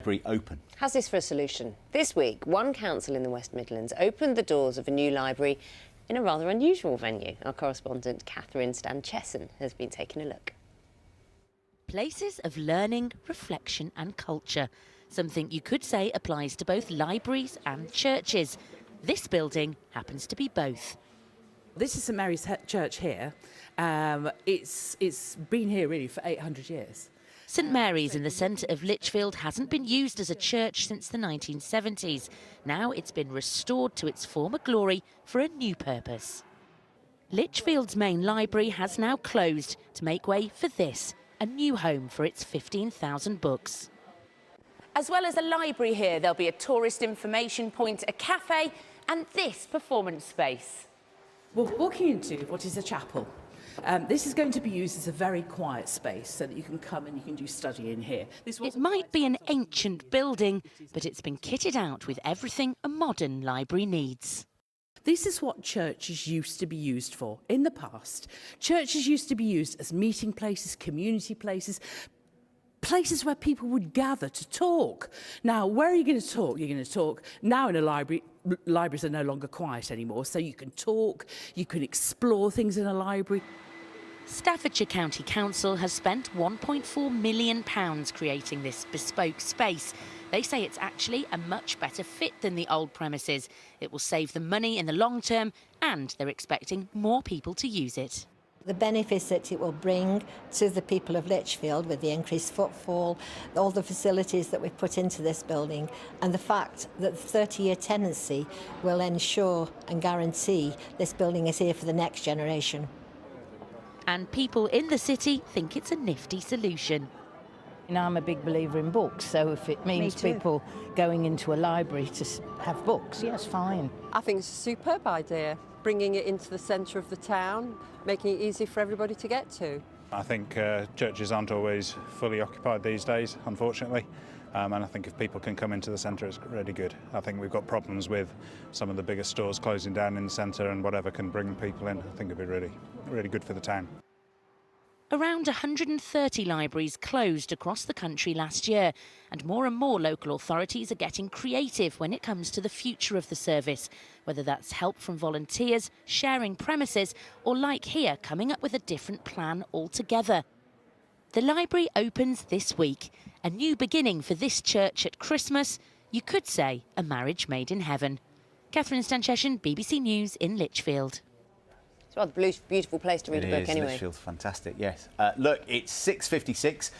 Open. How's this for a solution? This week, one council in the West Midlands opened the doors of a new library in a rather unusual venue. Our correspondent Catherine Stanchesson has been taking a look. Places of learning, reflection and culture. Something you could say applies to both libraries and churches. This building happens to be both. This is St Mary's Church here. It's been here really for 800 years. St Mary's in the centre of Lichfield hasn't been used as a church since the 1970s. Now it's been restored to its former glory for a new purpose. Lichfield's main library has now closed to make way for this, a new home for its 15,000 books. As well as a library here, there'll be a tourist information point, a cafe and this performance space. We're walking into what is a chapel. This is going to be used as a very quiet space so that you can come and you can do study in here. It might be an ancient building, but it's been kitted out with everything a modern library needs. This is what churches used to be used for in the past. Churches used to be used as meeting places, community places, places where people would gather to talk. Now, where are you going to talk? You're going to talk now in a library. Libraries are no longer quiet anymore, so you can talk, you can explore things in a library. Staffordshire County Council has spent £1.4 million creating this bespoke space. They say it's actually a much better fit than the old premises. It will save them money in the long term and they're expecting more people to use it. The benefits that it will bring to the people of Lichfield with the increased footfall, all the facilities that we've put into this building, and the fact that the 30-year tenancy will ensure and guarantee this building is here for the next generation. And people in the city think it's a nifty solution. You know, I'm a big believer in books, so if it means people going into a library to have books, yes, fine. I think it's a superb idea, bringing it into the centre of the town, making it easy for everybody to get to. I think churches aren't always fully occupied these days, unfortunately, and I think if people can come into the centre, it's really good. I think we've got problems with some of the bigger stores closing down in the centre, and whatever can bring people in, I think it'd be really good for the town. Around 130 libraries closed across the country last year, and more local authorities are getting creative when it comes to the future of the service, whether that's help from volunteers, sharing premises, or like here, coming up with a different plan altogether. The library opens this week, a new beginning for this church at Christmas. You could say a marriage made in heaven. Catherine Stanchesson, BBC News in Lichfield. It's a rather beautiful place to read a book anyway. Lichfield's fantastic, yes. Look, it's 6:56.